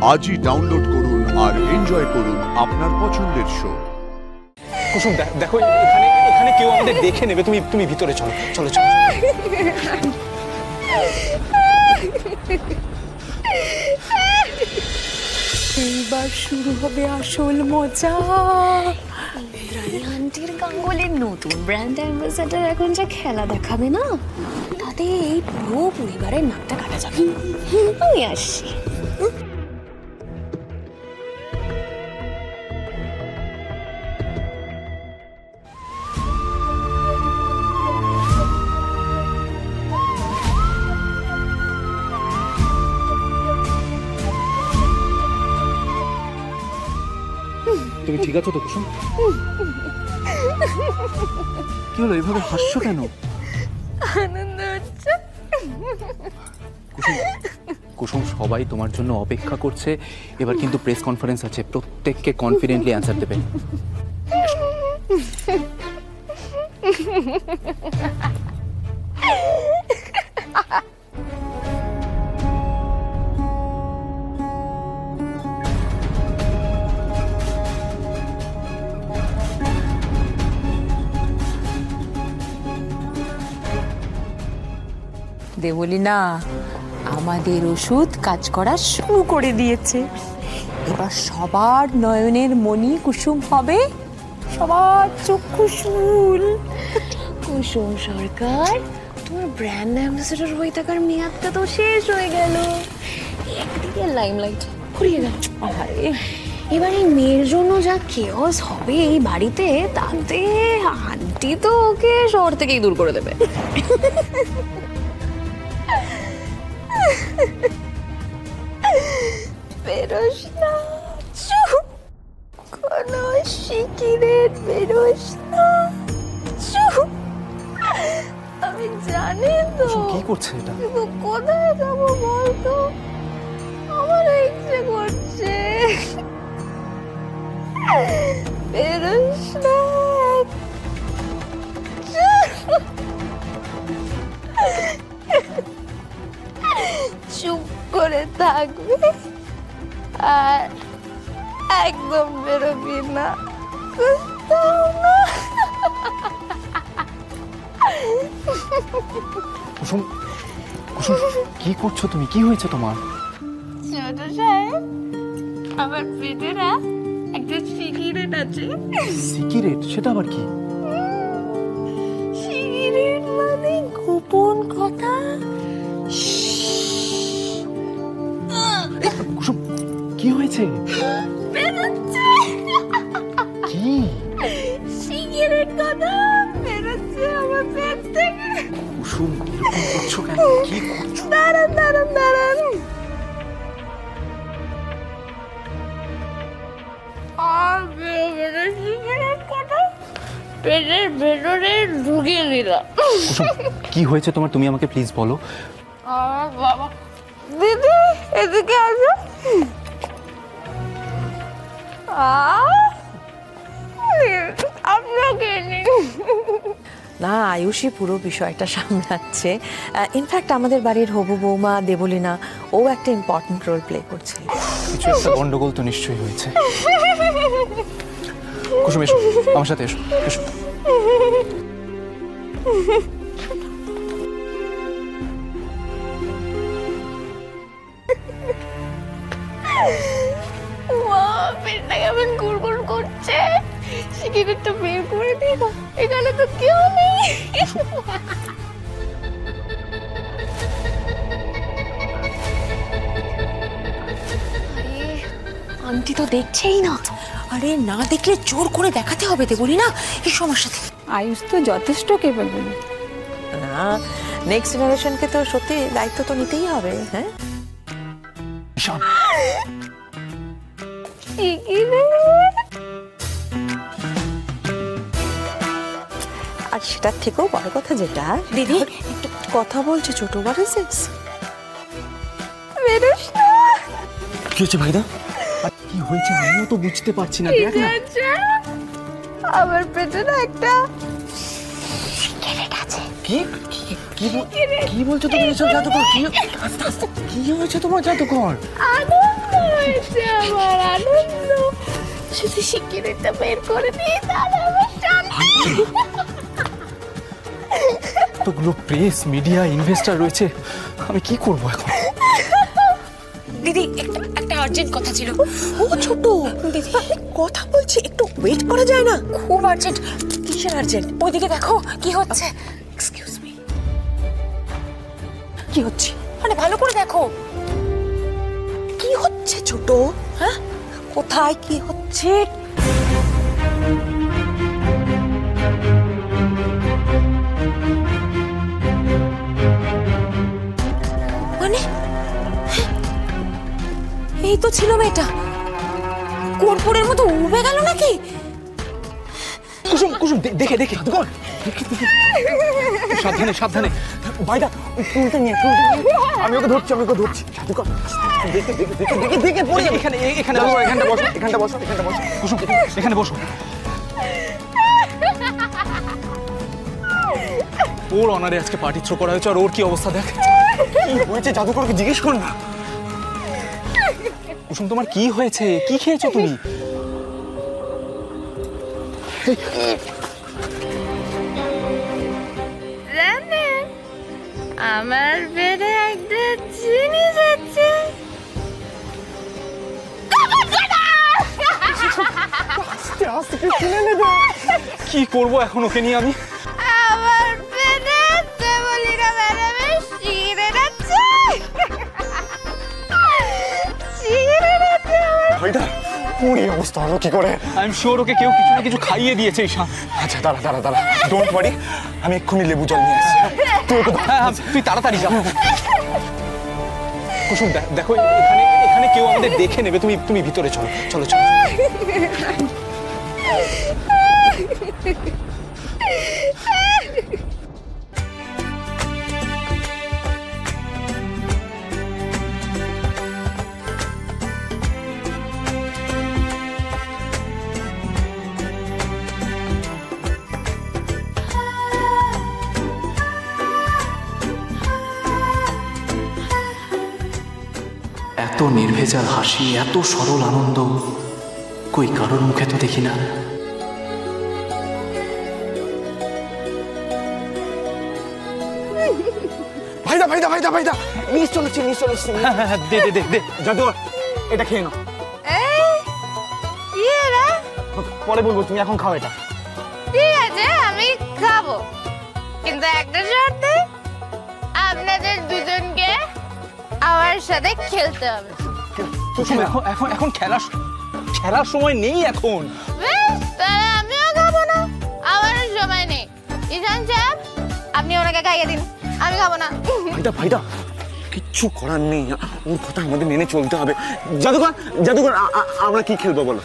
আজই ডাউনলোড করুন আর এনজয় করুন আপনার পছন্দের শো। কুসুম দেখো এখানে এখানে কেউ আমাদের দেখে নেবে, তুমি তুমি ভিতরে চলো চলো চলো। এইবার শুরু হবে আসল মজা। রানী আন্টির গাঙ্গুলির নতুন ব্র্যান্ড অ্যাম্বাসেডর এখন যা খেলা দেখাবে না, তাতে এই পুরো পরিবারের নাকটা কাটা যাবে। আমি আসছি। তুমি ঠিক আছো তো কুসুম? কি হলো, এভাবে হাসছো কেন? আনন্দ হচ্ছে। কুসুম কুসুম সবাই তোমার জন্য অপেক্ষা করছে। এবার কিন্তু প্রেস কনফারেন্স আছে, প্রত্যেককে কনফিডেন্টলি অ্যান্সার দেবে। দেবলীনা, আমাদের ওষুধ কাজ করা শুরু করে দিয়েছে। এবার সবার নয়নের মণি কুসুম হবে, সবার চক্ষু শুল। কুসুম সরকার, তোমার ব্র্যান্ড অ্যাম্বাসেডর হয়ে থাকার মেয়াদটা তো শেষ হয়ে গেল। একদিকে লাইমলাইট ফুরিয়ে গেল। এবার এই মেয়ের জন্য যা কেওস হবে এই বাড়িতে, তাতে আন্টি তো ওকে শহর থেকেই দূর করে দেবে। বেরোস না, চুপ। কোনো সিকিরেট বেরোস না, চুপ। আমি জানি তো কি করছে এটা? কিন্তু কোথায় যাবো বলতো, আমার ইচ্ছে করছে। বেরোস না, চুপ করে থাকবে আর একদম বেরোবি না, কোথাও না। কুসুম কুসুম কি করছো তুমি? কি হয়েছে তোমার? ছোট সাহেব, আমার পেটে না একটা সিগারেট আছে। সিগারেট? সেটা আবার কি? সিগারেট মানে গোপন কথা। কুসুম কি হয়েছে? বেরোচ্ছে কি সিগারেট কথা বেরোচ্ছে আমার পেট থেকে। কুসুম এরকম করছো কেন? কি করছো? দাঁড়ান দাঁড়ান দাঁড়ান, আর বেরোবে না সিগারেট কথা, পেটের ভেতরে ঢুকিয়ে দিলাম। কুসুম কি হয়েছে তোমার? তুমি আমাকে প্লিজ বলো। বাবা, দিদি এদিকে আসো। আপনাকে না, আয়ুষই পুরো বিষয়টা সামলাচ্ছে। ইনফ্যাক্ট আমাদের বাড়ির হবু বৌমা দেবলীনা, ও একটা ইম্পর্টেন্ট রোল প্লে করছে। কিছু একটা গন্ডগোল তো নিশ্চয়ই হয়েছে। কুসুম এসো, আমার সাথে এসো এসো। পেটটা কেমন গুড়গুড় করছে, সিগারেটটা বের করে দিই না, এখানে তো কেউ নেই। আন্টি তো দেখছেই না। আরে না দেখলে জোর করে দেখাতে হবে দেবলীনা এই সমস্যাতে। আয়ুষ তো যথেষ্ট কেপেবল। না, নেক্সট জেনারেশনকে তো সত্যি দায়িত্ব তো নিতেই হবে। হ্যাঁ, আর সেটার থেকেও বড় কথা যেটা, দিদি একটু কথা বলছে ছোট বড় সেক্স। বেরোস না। কি হয়েছে ভাইদা? কি হয়েছে আমিও তো বুঝতে পারছি না। দেখ না, আমার পেটে না একটা কি কি বলছো তুমি এসব জাদুকর? কি কি হয়েছে তোমার জাদুকর? আনন্দ হয়েছে। শুধু সিকিউরিটিটা বের করে দিই তাহলে আমার শান্তি। এতগুলো প্রেস মিডিয়া ইনভেস্টর রয়েছে, আমি কি করব এখন? দিদি একটা আর্জেন্ট কথা ছিল। ও ছোট দিদি কথা বলছি, একটু ওয়েট করা যায় না? খুব আর্জেন্ট। কিসের আর্জেন্ট? ওইদিকে দেখো কি হচ্ছে। এক্সকিউজ মি, কি হচ্ছে? মানে ভালো করে দেখো। কি হচ্ছে ছোট? হ্যাঁ, কোথায় কি হচ্ছে? মানে এই তো ছিল মেয়েটা, কর্পূরের মতো উবে গেল নাকি? কুসুম কুসুম দেখে দেখে সাবধানে সাবধানে। ভাইটা তুলতে নিয়ে আমি ওকে ধরছি, জাদুকর দেখে দেখে দেখে দেখে দেখে পড়ে যাবে। এখানে এখানে জাদুকর এখানটা বসো, এখানটা বসো, এখানটা বসো। কুসুম এখানে বসো। ওর অনারে আজকে পার্টি থ্রো করা হয়েছে, আর ওর কি অবস্থা দেখ। কি হয়েছে জাদুকরকে জিজ্ঞেস কর না। কুসুম তোমার কি হয়েছে? কি খেয়েছো তুমি? জানেন আমার পেটে একটা জিনিস আছে। আস্তে আস্তে কিনে নেবে। কি করব এখন ওকে নিয়ে আমি? আমার পেটে দেবলীনা ম্যাডামের সিগারেট আছে। সিগারেট আছে আমার। ভাইটা ওর এই অবস্থা হলো কি করে? আই এম শিওর ওকে কেউ কিছু না কিছু খাইয়ে দিয়েছে ঈশান। আচ্ছা দাঁড়া দাঁড়া দাঁড়া, ডোন্ট ওয়ারি, আমি এক্ষুনি লেবু জল নিয়ে আসছি। তুই ওকে ধর। হ্যাঁ তুই তাড়াতাড়ি যা। কুসুম দেখো এখানে এখানে কেউ আমাদের দেখে নেবে, তুমি তুমি ভিতরে চলো চলো চলো। এত নির্ভেজাল হাসি, এত সরল আনন্দ কই কারোর মুখে তো দেখি না। ভাইদা ভাইদা ভাইদা ভাইদা নিস চলেছি নিস চলেছি। দে দে দে দে। জাদুকর এটা খেয়ে নাও। কি রে? পরে বলবো, তুমি এখন খাও এটা। ঠিক আছে আমি খাবো, কিন্তু একটা শর্তে, আপনাদের দুজনকে আমার সাথে খেলতে হবে। কুসুম এখন এখন এখন খেলার সময় নেই এখন। বেশ, তাহলে আমিও খাবো না, আমারও সময় নেই। ঈশান সাহেব আপনি ওনাকে খাইয়ে দিন, আমি খাবো না। ভাইদা ভাইদা কিচ্ছু করার নেই, ওর কথা আমাদের মেনে চলতে হবে। জাদুকর জাদুকর আমরা কি খেলবো বলো?